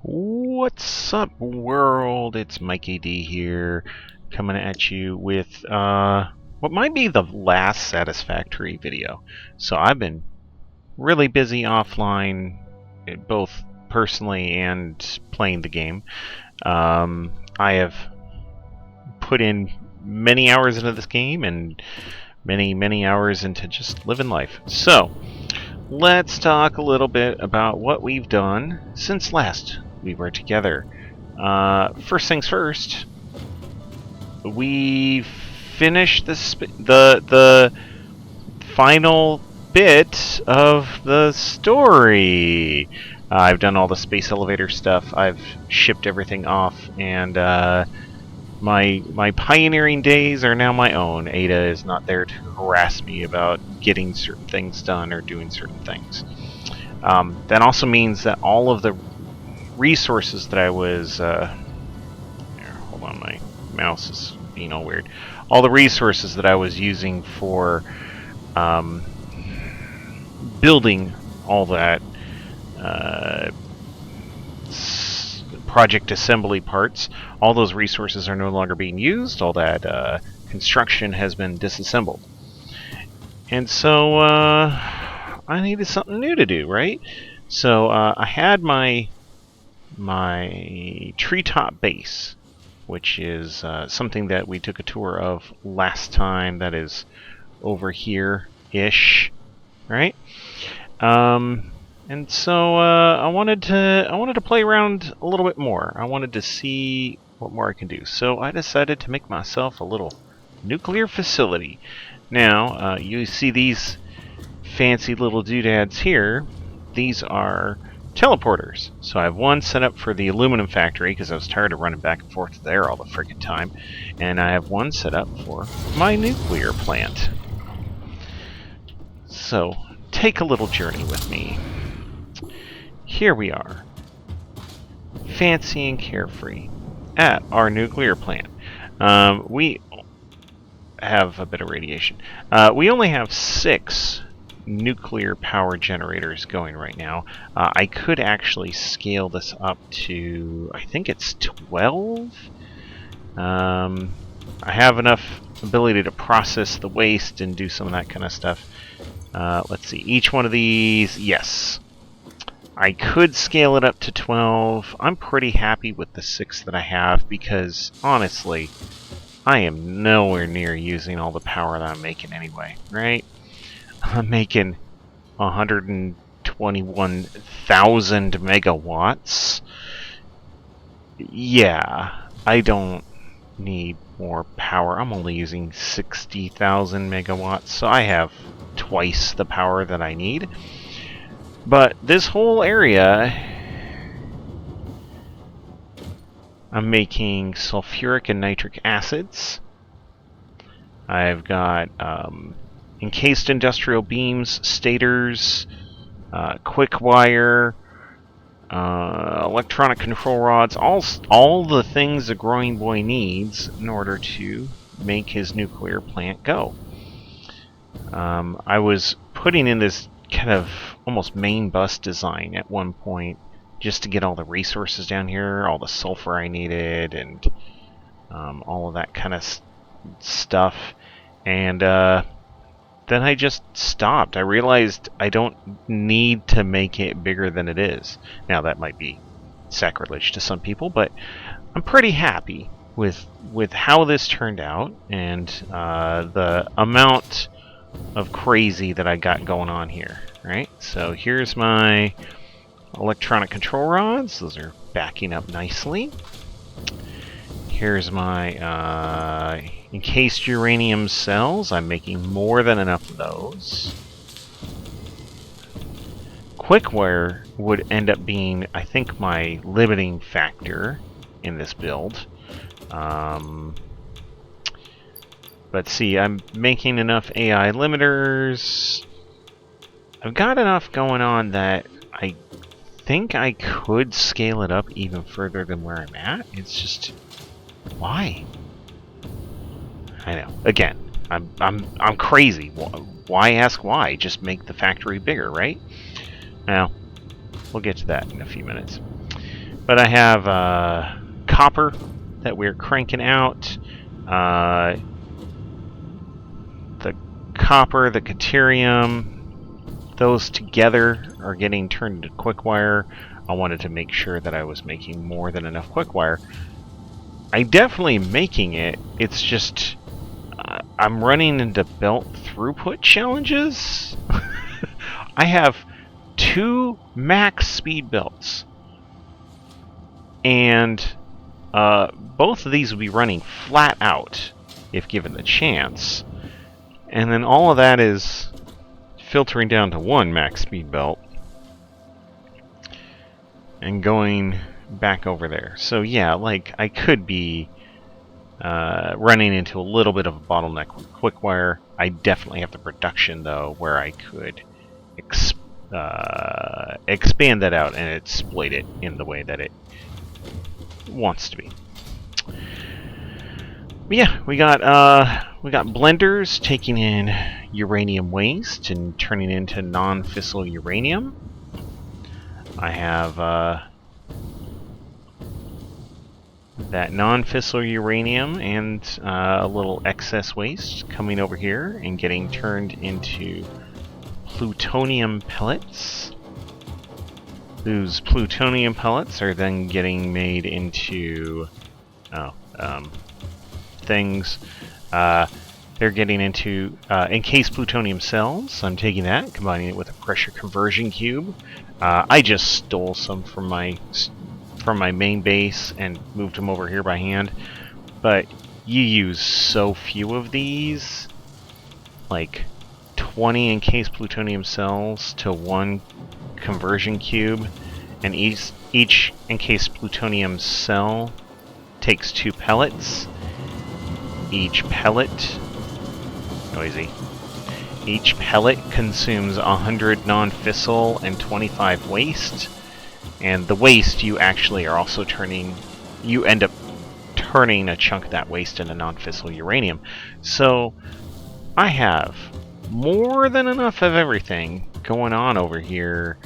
What's up, world? It's Mike AD here, coming at you with what might be the last Satisfactory video. So I've been really busy offline, both personally and playing the game. I have put in many hours into this game and many hours into just living life. So let's talk a little bit about what we've done since last we were together. First things first, we finished the final bit of the story. I've done all the space elevator stuff. I've shipped everything off, and my pioneering days are now my own. Ada is not there to harass me about getting certain things done or doing certain things. That also means that all of the resources that I was... here, hold on, my mouse is being all weird. All the resources that I was using for building all that project assembly parts, all those resources are no longer being used. All that construction has been disassembled. And so I needed something new to do, right? So I had my treetop base, which is something that we took a tour of last time. That is over here-ish, right? And so I wanted to play around a little bit more. I wanted to see what more I can do. So I decided to make myself a little nuclear facility. Now you see these fancy little doodads here. These are teleporters. So I have one set up for the aluminum factory because I was tired of running back and forth there all the freaking time, and I have one set up for my nuclear plant. So take a little journey with me. Here we are, fancy and carefree at our nuclear plant. We have a bit of radiation. We only have 6 nuclear power generators going right now. I could actually scale this up to, I think it's 12. I have enough ability to process the waste and do some of that kind of stuff. Let's see, each one of these, yes. I could scale it up to 12. I'm pretty happy with the 6 that I have because, honestly, I am nowhere near using all the power that I'm making anyway, right? I'm making 121,000 megawatts. Yeah, I don't need more power. I'm only using 60,000 megawatts, so I have twice the power that I need. But this whole area, I'm making sulfuric and nitric acids. I've got encased industrial beams, stators, quick wire, electronic control rods, all the things a growing boy needs in order to make his nuclear plant go. I was putting in this kind of almost main bus design at one point just to get all the resources down here, all the sulfur I needed, and all of that kind of stuff. And then I just stopped. I realized I don't need to make it bigger than it is. Now that might be sacrilege to some people, but I'm pretty happy with how this turned out and the amount of crazy that I got going on here. Right? So here's my electronic control rods. Those are backing up nicely. Here's my encased uranium cells. I'm making more than enough of those. Quickwire would end up being, I think, my limiting factor in this build. But see, I'm making enough AI limiters. I've got enough going on that I think I could scale it up even further than where I'm at. It's just, why? I know. Again, I'm crazy. Why ask why? Just make the factory bigger, right? Now, we'll get to that in a few minutes. But I have copper that we're cranking out. The copper, the Caterium, those together are getting turned into quick wire. I wanted to make sure that I was making more than enough quick wire. I'm definitely making it. It's just I'm running into belt throughput challenges. I have 2 max speed belts, and both of these will be running flat out if given the chance. And then all of that is filtering down to 1 max speed belt and going back over there. So yeah, like I could be running into a little bit of a bottleneck with quick wire. I definitely have the production though, where I could expand that out and exploit it in the way that it wants to be. But yeah, we got blenders taking in uranium waste and turning it into non-fissile uranium. I have that non-fissile uranium and a little excess waste coming over here and getting turned into plutonium pellets. Those plutonium pellets are then getting made into things. They're getting into encased plutonium cells. I'm taking that, combining it with a pressure conversion cube. I just stole some from my main base and moved them over here by hand. But you use so few of these, like 20 encased plutonium cells to 1 conversion cube, and each encased plutonium cell takes 2 pellets. Each pellet consumes 100 non-fissile and 25 waste. And the waste you actually are also you end up turning a chunk of that waste into non-fissile uranium. So I have more than enough of everything going on over here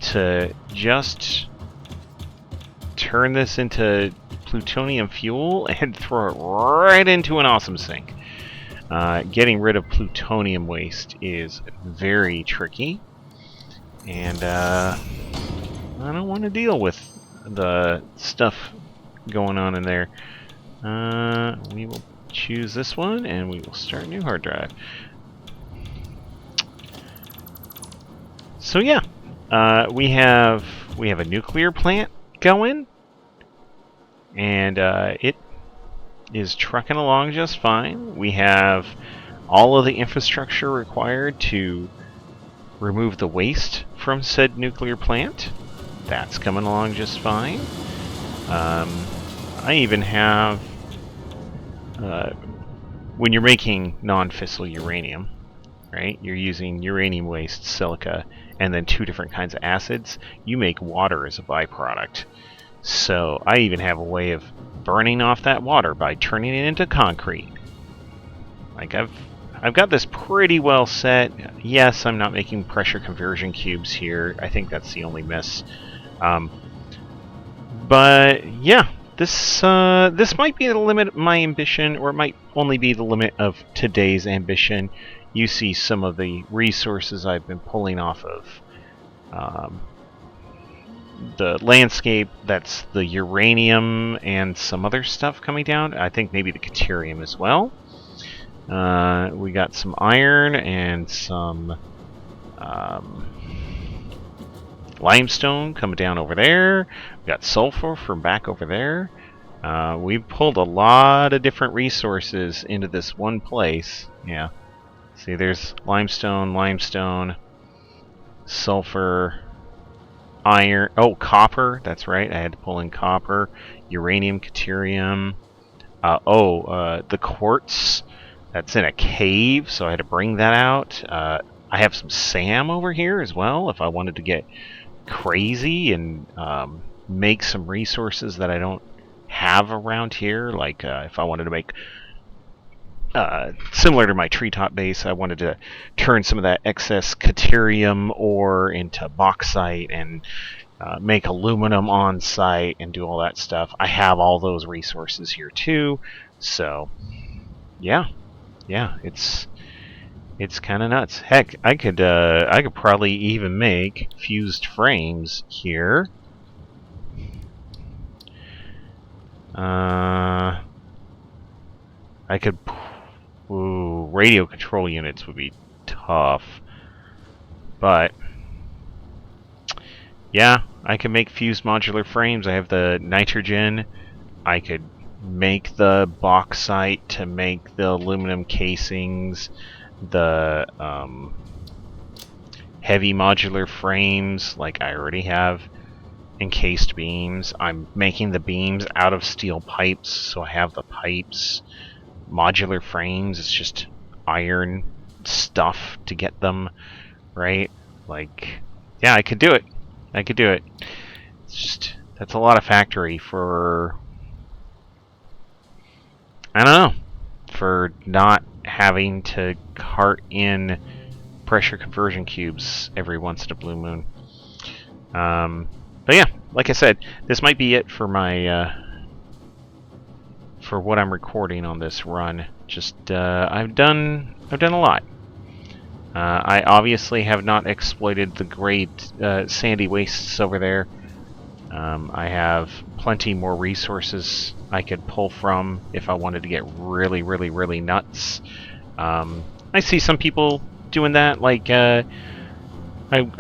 to just turn this into plutonium fuel and throw it right into an awesome sink. Getting rid of plutonium waste is very tricky, and I don't want to deal with the stuff going on in there. We will choose this one, and we will start a new hard drive. So yeah, we have a nuclear plant going, and it is trucking along just fine. We have all of the infrastructure required to remove the waste from said nuclear plant. That's coming along just fine. I even have, when you're making non-fissile uranium, right, you're using uranium waste, silica, and then 2 different kinds of acids. You make water as a byproduct. So I even have a way of burning off that water by turning it into concrete. Like I've got this pretty well set. Yes, I'm not making pressure conversion cubes here. I think that's the only miss. But yeah, this might be the limit of my ambition, or it might only be the limit of today's ambition. You see some of the resources I've been pulling off of the landscape. That's the uranium and some other stuff coming down. I think maybe the Caterium as well. We got some iron and some limestone coming down over there. We got sulfur from back over there. We've pulled a lot of different resources into this one place. Yeah. See, there's limestone, sulfur, iron. Oh, copper. That's right. I had to pull in copper, uranium, Caterium. The quartz. That's in a cave, so I had to bring that out. I have some SAM over here as well if I wanted to get crazy and make some resources that I don't have around here. Like if I wanted to make, similar to my treetop base, I wanted to turn some of that excess Caterium ore into bauxite and make aluminum on site and do all that stuff. I have all those resources here too. So, yeah, it's kind of nuts. Heck, I could probably even make fused frames here. I could. Ooh, radio control units would be tough, but yeah, I can make fused modular frames. I have the nitrogen. I could make the bauxite to make the aluminum casings, the heavy modular frames, like I already have encased beams. I'm making the beams out of steel pipes, so I have the pipes. Modular frames, it's just iron stuff to get them, right? Like, yeah, I could do it. I could do it. It's just, that's a lot of factory for, I don't know, for not having to cart in pressure conversion cubes every once in a blue moon. But yeah, like I said, this might be it for my for what I'm recording on this run. Just I've done a lot. I obviously have not exploited the great sandy wastes over there. I have plenty more resources I could pull from if I wanted to get really, really, really nuts. I see some people doing that, like I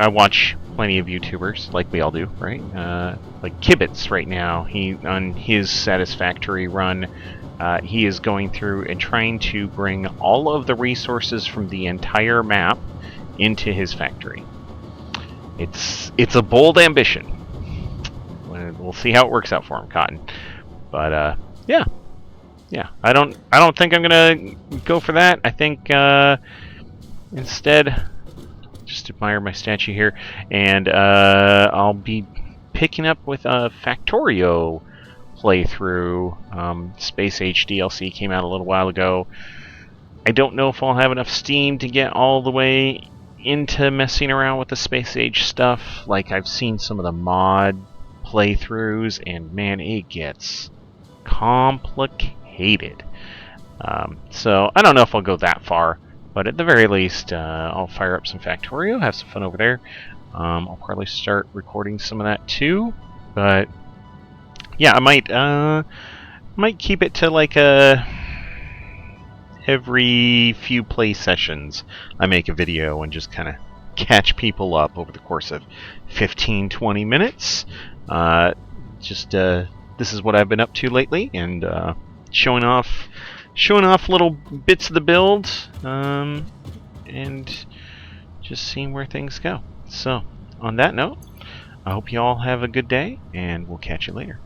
watch plenty of YouTubers, like we all do, right? Like Kibitz right now, he on his Satisfactory run, he is going through and trying to bring all of the resources from the entire map into his factory. It's a bold ambition. We'll see how it works out for him, Cotton. But yeah. I don't think I'm gonna go for that. I think instead, just admire my statue here, and I'll be picking up with a Factorio playthrough. Space Age DLC came out a little while ago. I don't know if I'll have enough steam to get all the way into messing around with the Space Age stuff. Like, I've seen some of the mod playthroughs, and man, it gets complicated. So I don't know if I'll go that far, but at the very least, I'll fire up some Factorio, have some fun over there. I'll probably start recording some of that too, but yeah, I might keep it to like every few play sessions I make a video and just kind of catch people up over the course of 15-20 minutes. This is what I've been up to lately, and showing off little bits of the build, and just seeing where things go. So, on that note, I hope you all have a good day, and we'll catch you later.